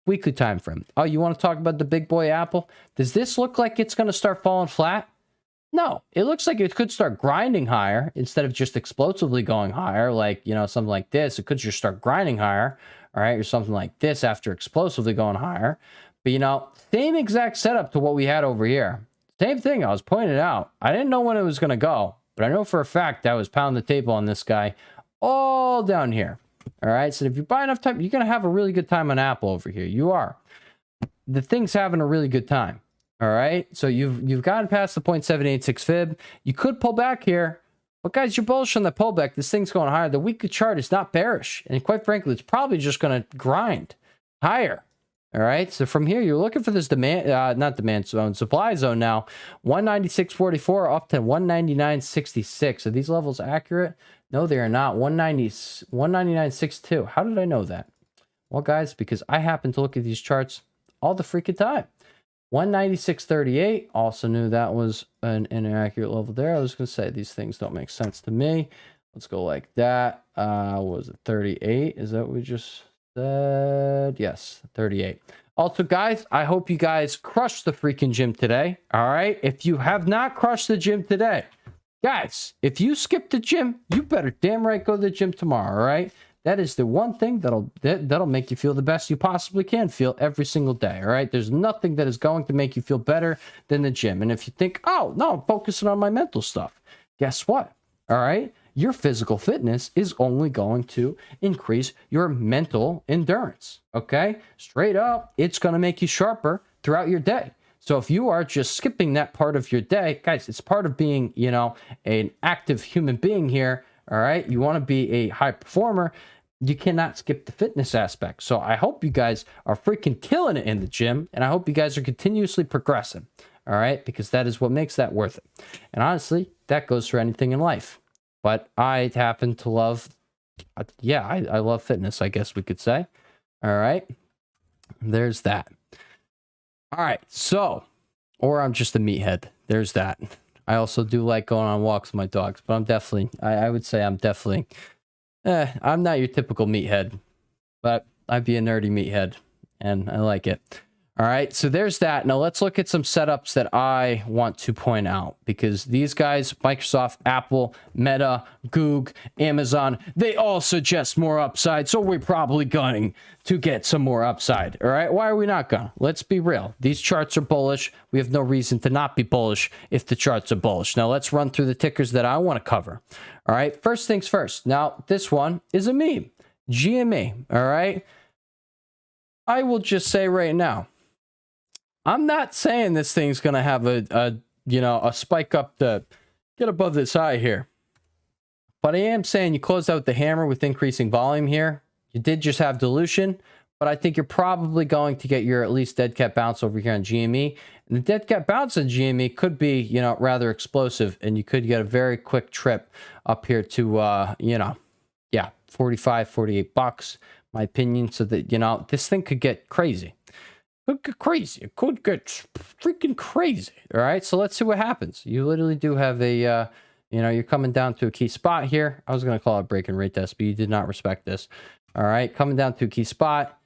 Weekly time frame. Oh, you want to talk about the big boy Apple? Does this look like it's going to start falling flat? No, it looks like it could start grinding higher instead of just explosively going higher. Like, you know, something like this. It could just start grinding higher, all right, or something like this after explosively going higher. But, you know, same exact setup to what we had over here. Same thing. I was pointing out. I didn't know when it was going to go, but I know for a fact I was pounding the table on this guy all down here. All right, so if you buy enough time, you're going to have a really good time on Apple over here. You are. The thing's having a really good time. All right, so you've gotten past the 0.786 fib. You could pull back here, but guys, you're bullish on the pullback. This thing's going higher. The weekly chart is not bearish, and quite frankly, it's probably just going to grind higher. All right, so from here, you're looking for this demand, not demand zone, supply zone now, 196.44 up to 199.66. Are these levels accurate? No, they are not. 199.62. How did I know that? Well, guys, because I happen to look at these charts all the freaking time. 196.38. Also knew that was an inaccurate level there. I was going to say these things don't make sense to me. Let's go like that. What was it? 38? Is that what we just said? Yes, 38. Also, guys, I hope you guys crushed the freaking gym today. All right. If you have not crushed the gym today, guys, if you skip the gym, you better damn right go to the gym tomorrow, all right? That is the one thing that'll make you feel the best you possibly can feel every single day, all right? There's nothing that is going to make you feel better than the gym. And if you think, oh, no, I'm focusing on my mental stuff, guess what? All right? Your physical fitness is only going to increase your mental endurance, okay? Straight up, it's going to make you sharper throughout your day. So if you are just skipping that part of your day, guys, it's part of being, you know, an active human being here, all right? You want to be a high performer. You cannot skip the fitness aspect. So I hope you guys are freaking killing it in the gym, and I hope you guys are continuously progressing, all right? Because that is what makes that worth it. And honestly, that goes for anything in life. But I happen to love, yeah, I love fitness, I guess we could say. All right, there's that. All right, so, or I'm just a meathead. There's that. I also do like going on walks with my dogs, but I'm definitely, I would say I'm definitely, I'm not your typical meathead, but I'd be a nerdy meathead, and I like it. All right, so there's that. Now let's look at some setups that I want to point out, because these guys, Microsoft, Apple, Meta, Google, Amazon, they all suggest more upside. So we're probably going to get some more upside. All right, why are we not going? Let's be real. These charts are bullish. We have no reason to not be bullish if the charts are bullish. Now let's run through the tickers that I want to cover. All right, first things first. Now this one is a meme, GME. All right, I will just say right now, I'm not saying this thing's going to have a spike up to get above this high here. But I am saying you closed out the hammer with increasing volume here. You did just have dilution, but I think you're probably going to get your at least dead cat bounce over here on GME. And the dead cat bounce on GME could be, rather explosive, and you could get a very quick trip up here to, 45, $48, my opinion. So that, this thing could get crazy. could get crazy. It could get freaking crazy. All right, so let's see what happens. You literally do have a, you're coming down to a key spot here. I was going to call it break and retest, but you did not respect this. All right, coming down to a key spot.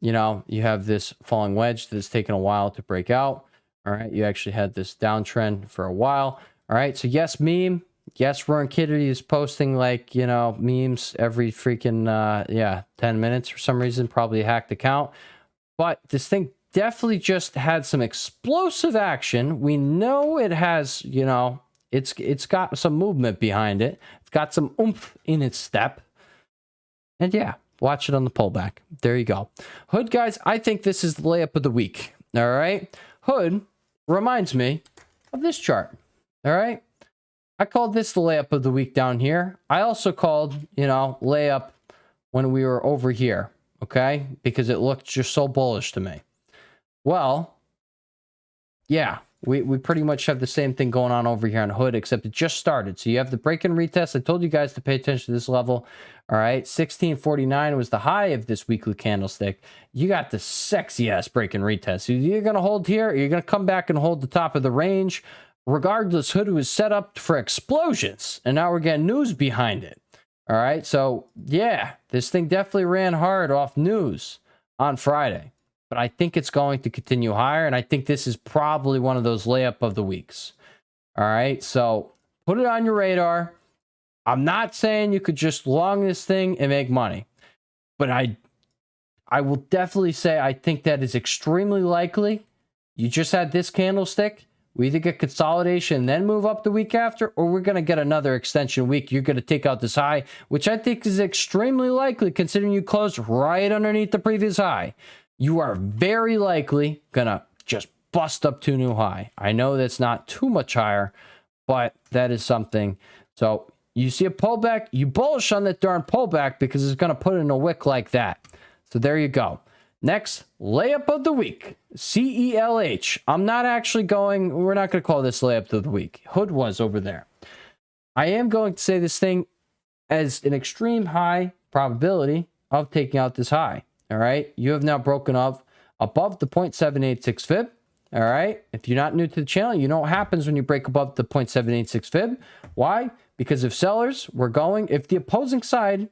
You have this falling wedge that's taken a while to break out. All right, you actually had this downtrend for a while. All right, so yes, meme. Yes, Roaring Kitty is posting like, memes every freaking, 10 minutes for some reason, probably a hacked account. But this thing definitely just had some explosive action. We know it has, it's got some movement behind it. It's got some oomph in its step. And yeah, watch it on the pullback. There you go. Hood, guys, I think this is the layup of the week. All right. Hood reminds me of this chart. All right. I called this the layup of the week down here. I also called, layup when we were over here. Okay. Because it looked just so bullish to me. Well, yeah, we pretty much have the same thing going on over here on Hood, except it just started. So you have the break and retest. I told you guys to pay attention to this level. All right, 1649 was the high of this weekly candlestick. You got the sexy ass break and retest. So you're going to hold here, or you're going to come back and hold the top of the range. Regardless, Hood was set up for explosions, and now we're getting news behind it. All right, so yeah, this thing definitely ran hard off news on Friday. But I think it's going to continue higher, and I think this is probably one of those layup of the weeks. All right, so put it on your radar. I'm not saying you could just long this thing and make money, but I will definitely say I think that is extremely likely. You just had this candlestick. We either get consolidation and then move up the week after, or we're going to get another extension week. You're going to take out this high, which I think is extremely likely considering you closed right underneath the previous high. You are very likely going to just bust up to a new high. I know that's not too much higher, but that is something. So you see a pullback, you bullish on that darn pullback because it's going to put in a wick like that. So there you go. Next, layup of the week, CELH. I'm not actually we're not going to call this layup of the week. Hood was over there. I am going to say this thing as an extreme high probability of taking out this high. All right, you have now broken up above the 0.786 fib. All right, if you're not new to the channel, you know what happens when you break above the 0.786 fib. Why? Because if sellers if the opposing side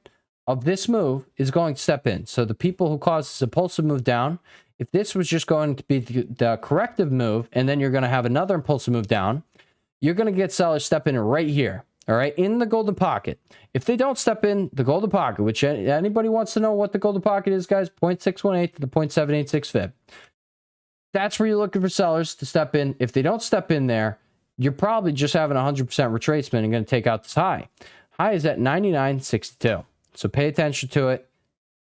of this move is going to step in, so the people who caused this impulsive move down, if this was just going to be the corrective move, and then you're going to have another impulsive move down, you're going to get sellers step in right here. All right, in the golden pocket. If they don't step in the golden pocket, which anybody wants to know what the golden pocket is, guys, 0.618 to the 0.786 fib. That's where you're looking for sellers to step in. If they don't step in there, you're probably just having 100% retracement and going to take out this high. High is at 99.62. So pay attention to it.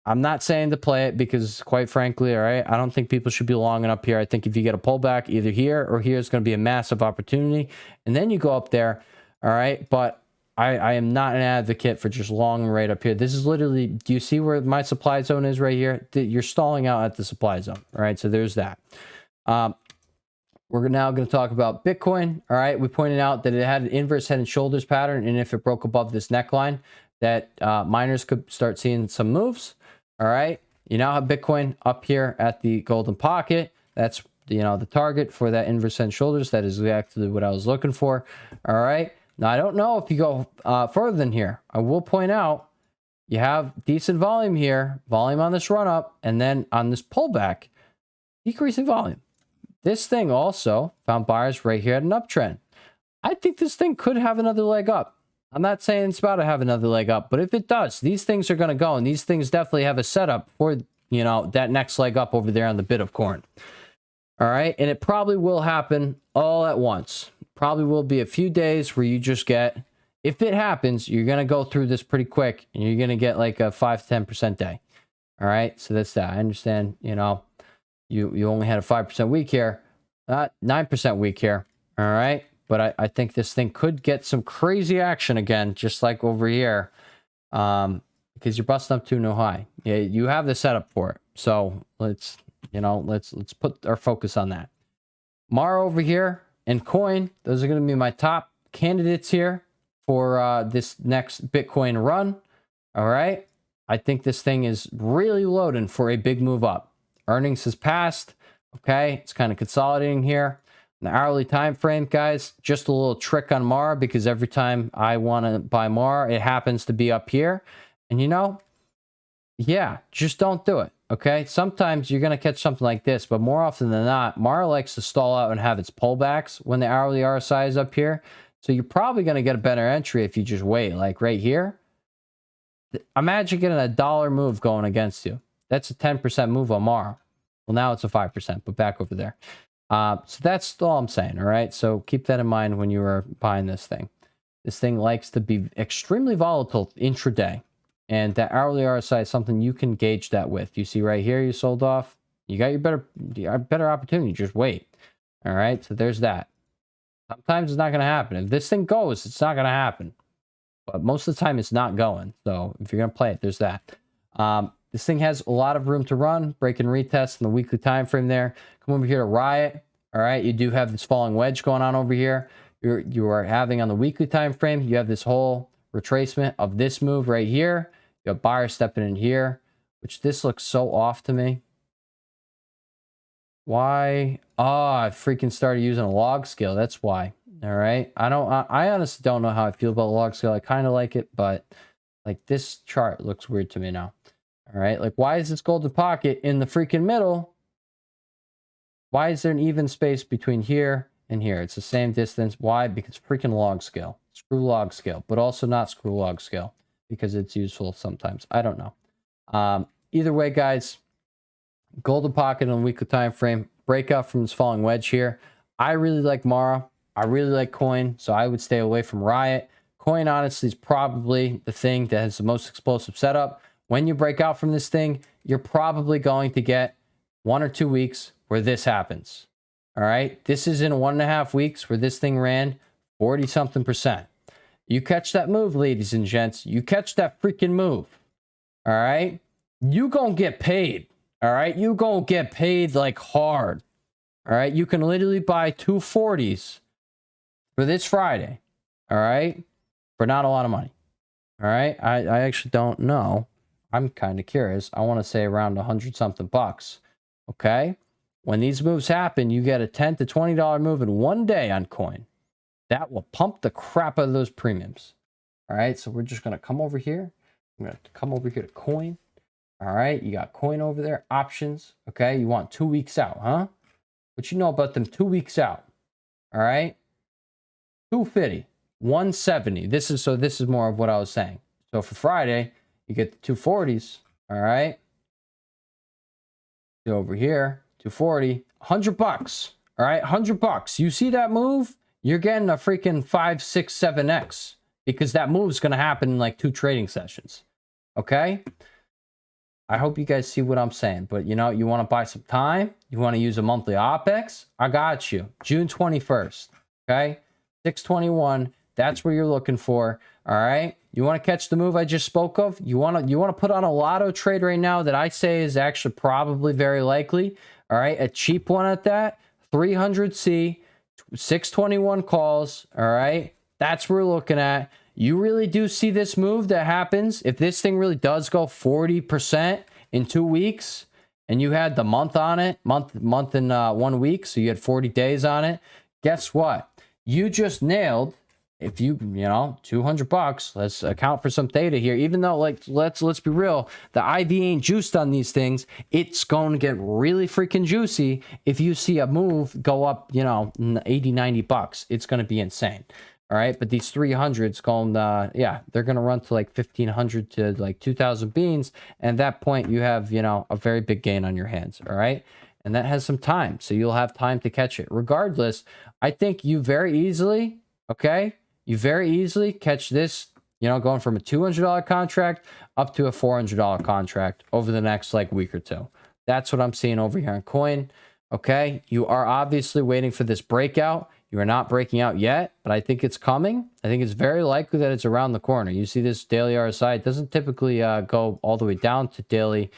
I'm not saying to play it because, quite frankly, all right, I don't think people should be longing up here. I think if you get a pullback either here or here, it's going to be a massive opportunity. And then you go up there. All right, but I am not an advocate for just long right up here. This is literally, do you see where my supply zone is right here? You're stalling out at the supply zone. All right, so there's that. We're now going to talk about Bitcoin. All right, we pointed out that it had an inverse head and shoulders pattern, and if it broke above this neckline, that miners could start seeing some moves. All right, you now have Bitcoin up here at the golden pocket. That's the target for that inverse head and shoulders. That is exactly what I was looking for. All right. Now, I don't know if you go further than here. I will point out you have decent volume here, volume on this run up, and then on this pullback, decreasing volume. This thing also found buyers right here at an uptrend. I think this thing could have another leg up. I'm not saying it's about to have another leg up, but if it does, these things are going to go, and these things definitely have a setup for, that next leg up over there on the bit of corn. All right, and it probably will happen all at once. Probably will be a few days where you just get, if it happens, you're going to go through this pretty quick, and you're going to get like a 5 to 10% day. All right, so that's that. I understand, you only had a 5% week here, 9% week here. All right, but I think this thing could get some crazy action again, just like over here, because you're busting up to a new high. Yeah, you have the setup for it. So let's put our focus on that. Mar over here and coin, those are going to be my top candidates here for this next Bitcoin run. All right, I think this thing is really loading for a big move up. Earnings has passed. Okay, it's kind of consolidating here. The hourly time frame, guys, just a little trick on Mara, because every time I want to buy Mara, it happens to be up here. And you know, yeah, just don't do it. Okay, sometimes you're going to catch something like this, but more often than not, Mara likes to stall out and have its pullbacks when the hourly RSI is up here. So you're probably going to get a better entry if you just wait. Like right here, imagine getting $1 move going against you. That's a 10% move on Mara. Well, now it's a 5%, but back over there. So that's all I'm saying, all right? So keep that in mind when you are buying this thing. This thing likes to be extremely volatile intraday. And that hourly RSI is something you can gauge that with. You see right here, you sold off. You got your better opportunity. Just wait. All right, so there's that. Sometimes it's not going to happen. If this thing goes, it's not going to happen. But most of the time, it's not going. So if you're going to play it, there's that. This thing has a lot of room to run. Break and retest in the weekly time frame there. Come over here to Riot. All right, you do have this falling wedge going on over here. You are having on the weekly time frame, you have this whole retracement of this move right here. You have buyers stepping in here, which this looks so off to me. Why? Oh, I freaking started using a log scale. That's why. All right. I honestly don't know how I feel about log scale. I kind of like it, but like this chart looks weird to me now. All right. Like, why is this golden pocket in the freaking middle? Why is there an even space between here and here? It's the same distance. Why? Because freaking log scale. Screw log scale, but also not screw log scale because it's useful sometimes. I don't know. Either way, guys, golden pocket on the weekly time frame, breakout from this falling wedge here. I really like Mara. I really like Coin, so I would stay away from Riot. Coin, honestly, is probably the thing that has the most explosive setup. When you break out from this thing, you're probably going to get 1 or 2 weeks where this happens. All right? This is in 1.5 weeks where this thing ran 40-something%. You catch that move, ladies and gents. You catch that freaking move. All right? You gonna get paid. All right? You gonna get paid like hard. All right? You can literally buy 240s for this Friday. All right? For not a lot of money. All right? I actually don't know. I'm kind of curious. I want to say around 100-something bucks. Okay? When these moves happen, you get a $10 to $20 move in one day on Coin. That will pump the crap out of those premiums. All right, so we're just going to come over here. I'm going to come over here to Coin. All right, you got Coin over there, options. Okay, you want 2 weeks out, huh? What you know about them 2 weeks out? All right, 250, 170. This is more of what I was saying. So for Friday, you get the 240s. All right, go over here, 240, $100. All right, $100. You see that move? You're getting a freaking 5, 6, 7x because that move's going to happen in like 2 trading sessions. Okay? I hope you guys see what I'm saying. But, you know, you want to buy some time? You want to use a monthly OPEX? I got you. June 21st. Okay? 621. That's where you're looking for. All right? You want to catch the move I just spoke of? You want to put on a lotto trade right now that I say is actually probably very likely. All right? A cheap one at that. 300C. 621 calls. All right, that's what we're looking at. You really do see this move that happens if this thing really does go 40% in 2 weeks, and you had the month on it, month and 1 week, so you had 40 days on it. Guess what? You just nailed. If you know, $200. Let's account for some theta here. Even though, like, let's be real, the IV ain't juiced on these things. It's going to get really freaking juicy if you see a move go up, you know, $80-90. It's going to be insane. All right, but these 300s going, yeah, they're going to run to like 1,500 to like 2,000 beans. And at that point, you have, you know, a very big gain on your hands. All right, and that has some time, so you'll have time to catch it. Regardless, I think you very easily, okay. You very easily catch this, you know, going from a $200 contract up to a $400 contract over the next like week or two. That's what I'm seeing over here on Coin. Okay. You are obviously waiting for this breakout. You are not breaking out yet, but I think it's coming. I think it's very likely that it's around the corner. You see this daily RSI. It doesn't typically go all the way down to daily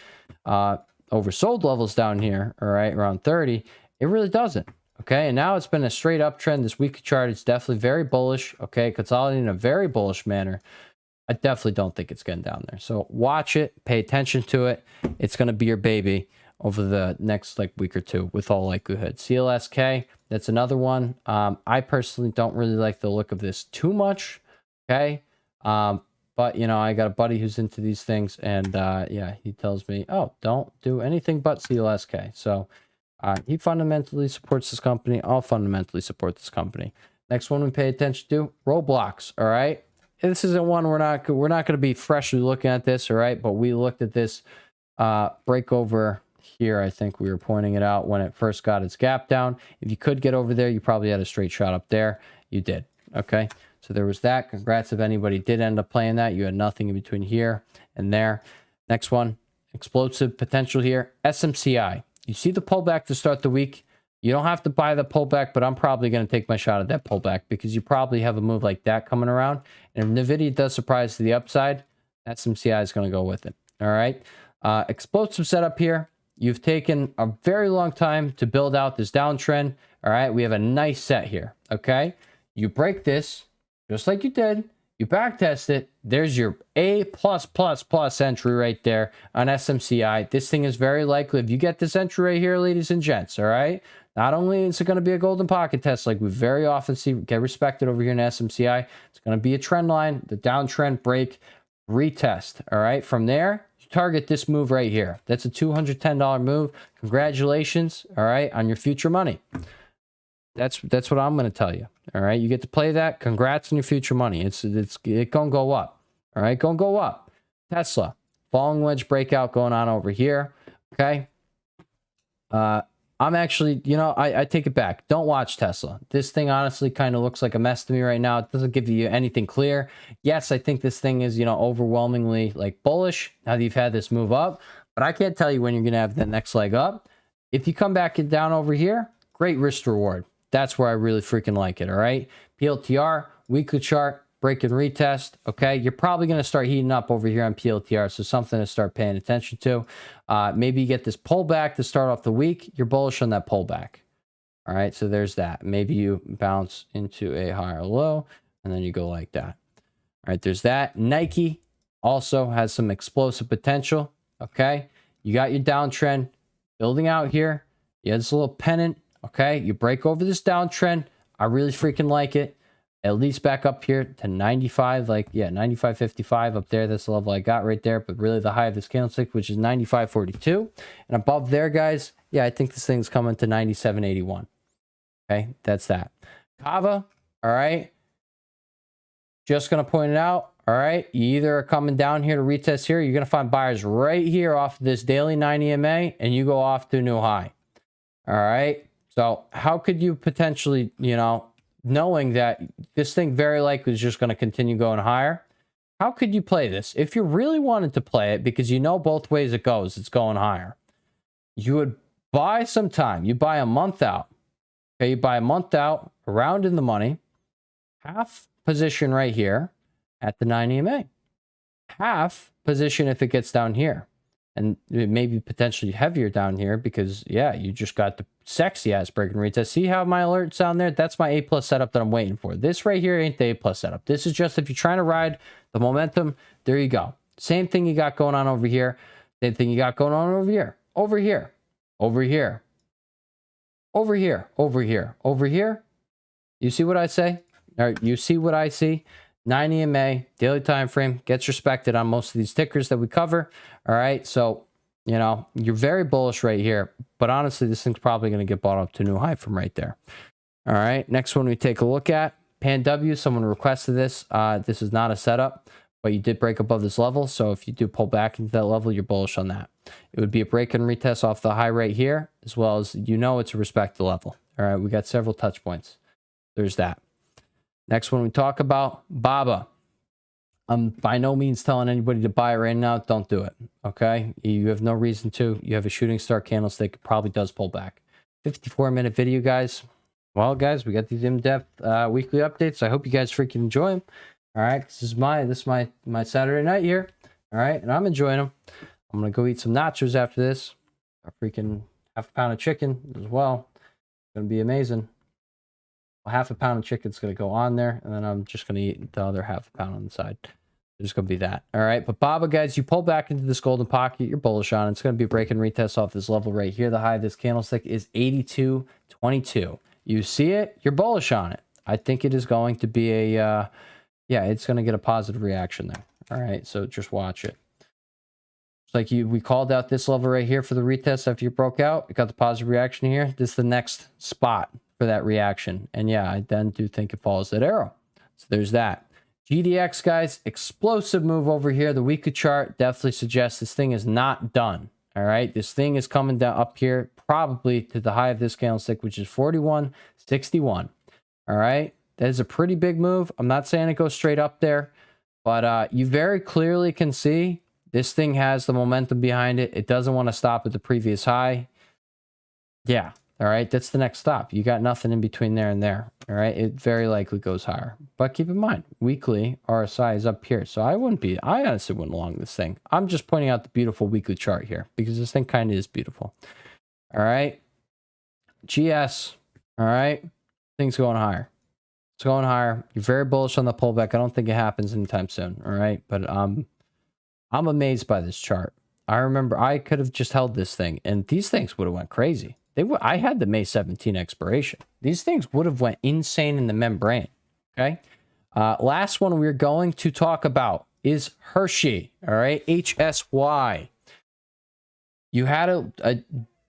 oversold levels down here. All right. Around 30. It really doesn't. Okay, and now it's been a straight uptrend. This weekly chart is definitely very bullish. Okay, consolidating in a very bullish manner. I definitely don't think it's getting down there. So watch it, pay attention to it. It's going to be your baby over the next like week or two with all likelihood. CLSK, that's another one. I personally don't really like the look of this too much. Okay. But you know, I got a buddy who's into these things, and yeah, he tells me, oh, don't do anything but CLSK. So he fundamentally supports this company. I'll fundamentally support this company. Next one we pay attention to, Roblox. All right. This isn't one we're not going to be freshly looking at this. All right. But we looked at this break over here. I think we were pointing it out when it first got its gap down. If you could get over there, you probably had a straight shot up there. You did. Okay. So there was that. Congrats if anybody did end up playing that. You had nothing in between here and there. Next one, explosive potential here. SMCI. You see the pullback to start the week. You don't have to buy the pullback, but I'm probably going to take my shot at that pullback because you probably have a move like that coming around. And if NVIDIA does surprise to the upside, SMCI is going to go with it. All right. Explosive setup here. You've taken a very long time to build out this downtrend. All right. We have a nice set here. Okay. You break this just like you did. You backtest it. There's your A+++ entry right there on SMCI. This thing is very likely, if you get this entry right here, ladies and gents, all right, not only is it going to be a golden pocket test like we very often see get respected over here in SMCI, it's going to be a trend line, the downtrend break, retest. All right, from there, you target this move right here. That's a $210 move. Congratulations, all right, on your future money. That's what I'm going to tell you. All right, you get to play that. Congrats on your future money. It's gonna go up. All right, gonna go up. Tesla, falling wedge breakout going on over here. Okay. I'm actually, you know, I take it back. Don't watch Tesla. This thing honestly kind of looks like a mess to me right now. It doesn't give you anything clear. Yes, I think this thing is, you know, overwhelmingly like bullish now that you've had this move up, but I can't tell you when you're gonna have the next leg up. If you come back down over here, great risk to reward. That's where I really freaking like it, all right? PLTR, weekly chart, break and retest, okay? You're probably going to start heating up over here on PLTR, so something to start paying attention to. Maybe you get this pullback to start off the week. You're bullish on that pullback, all right? So there's that. Maybe you bounce into a higher low, and then you go like that. All right, there's that. Nike also has some explosive potential, okay? You got your downtrend building out here. You had this little pennant. Okay, you break over this downtrend. I really freaking like it. At least back up here to 95, like, yeah, 95.55 up there. That's the level I got right there. But really the high of this candlestick, which is 95.42. And above there, guys, yeah, I think this thing's coming to 97.81. Okay, that's that. Kava, all right. Just going to point it out. All right, you either are coming down here to retest here. You're going to find buyers right here off of this daily 9 EMA, and you go off to a new high. All right. So how could you potentially, you know, knowing that this thing very likely is just going to continue going higher, how could you play this? If you really wanted to play it, because you know both ways it goes, it's going higher, you would buy some time. You buy a month out. Okay, you buy a month out, around in the money, half position right here at the 9 EMA, half position if it gets down here. And it may be potentially heavier down here because, yeah, you just got the sexy ass break and retest. See how my alerts down there? That's my A+ setup that I'm waiting for. This right here ain't the A+ setup. This is just if you're trying to ride the momentum, there you go. Same thing you got going on over here. Same thing you got going on over here. Over here. Over here. Over here. Over here. Over here. You see what I say? Or you see what I see? 9 EMA, daily time frame, gets respected on most of these tickers that we cover. All right, so, you know, you're very bullish right here. But honestly, this thing's probably going to get bought up to a new high from right there. All right, next one we take a look at. Pan W, someone requested this. This is not a setup, but you did break above this level. So if you do pull back into that level, you're bullish on that. It would be a break and retest off the high right here, as well as, you know, it's a respected level. All right, we got several touch points. There's that. Next one we talk about, BABA. I'm by no means telling anybody to buy it right now. Don't do it, okay? You have no reason to. You have a shooting star candlestick. It probably does pull back. 54-minute video, guys. Well, guys, we got these in-depth weekly updates. I hope you guys freaking enjoy them. All right, this is my Saturday night here. All right, and I'm enjoying them. I'm going to go eat some nachos after this. A freaking half a pound of chicken as well. It's going to be amazing. Half a pound of chicken's going to go on there, and then I'm just going to eat the other half a pound on the side. There's going to be that. All right. But Baba, guys, you pull back into this golden pocket. You're bullish on it. It's going to be breaking retest off this level right here. The high of this candlestick is 82.22. You see it. You're bullish on it. I think it is going to be a, yeah, it's going to get a positive reaction there. All right. So just watch it. It's like we called out this level right here for the retest after you broke out. You got the positive reaction here. This is the next spot for that reaction. And yeah, I then do think it follows that arrow. So there's that. GDX, guys, explosive move over here. The weekly chart definitely suggests this thing is not done. All right, this thing is coming down up here, probably to the high of this candlestick, which is 41.61. All right, that is a pretty big move. I'm not saying it goes straight up there, but you very clearly can see this thing has the momentum behind it. It doesn't want to stop at the previous high. Yeah. All right, that's the next stop. You got nothing in between there and there. All right, it very likely goes higher. But keep in mind, weekly RSI is up here. So I honestly wouldn't long this thing. I'm just pointing out the beautiful weekly chart here because this thing kind of is beautiful. All right, GS. All right, thing's going higher. It's going higher. You're very bullish on the pullback. I don't think it happens anytime soon. All right, but I'm amazed by this chart. I remember I could have just held this thing and these things would have went crazy. I had the May 17 expiration. These things would have went insane in the membrane. Okay. Last one we're going to talk about is Hershey. All right. HSY. You had a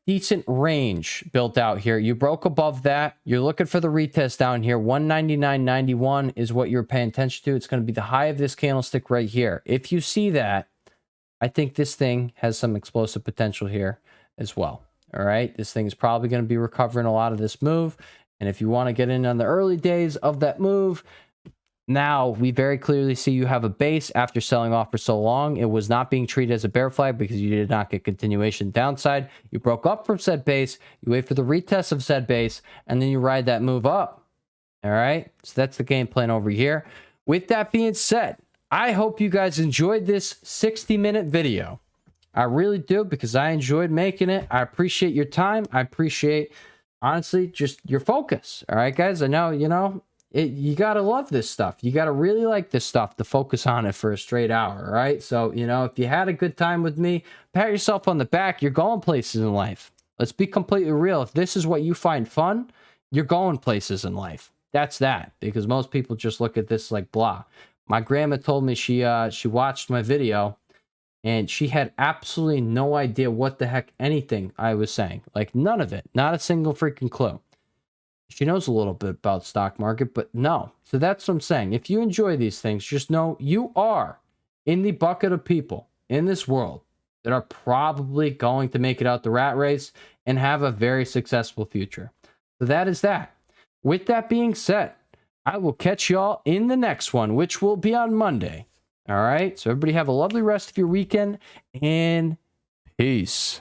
decent range built out here. You broke above that. You're looking for the retest down here. 199.91 is what you're paying attention to. It's going to be the high of this candlestick right here. If you see that, I think this thing has some explosive potential here as well. All right, this thing is probably going to be recovering a lot of this move. And if you want to get in on the early days of that move, now we very clearly see you have a base after selling off for so long. It was not being treated as a bear flag because you did not get continuation downside. You broke up from said base, you wait for the retest of said base, and then you ride that move up. All right, so that's the game plan over here. With that being said, I hope you guys enjoyed this 60-minute video. I really do, because I enjoyed making it. I appreciate your time. I appreciate, honestly, just your focus. All right, guys? I know, you got to love this stuff. You got to really like this stuff to focus on it for a straight hour, all right? So, if you had a good time with me, pat yourself on the back. You're going places in life. Let's be completely real. If this is what you find fun, you're going places in life. That's that, because most people just look at this like blah. My grandma told me she watched my video, and she had absolutely no idea what the heck anything I was saying. Like, none of it. Not a single freaking clue. She knows a little bit about stock market, but no. So that's what I'm saying. If you enjoy these things, just know you are in the bucket of people in this world that are probably going to make it out the rat race and have a very successful future. So that is that. With that being said, I will catch y'all in the next one, which will be on Monday. All right. So everybody have a lovely rest of your weekend, and peace.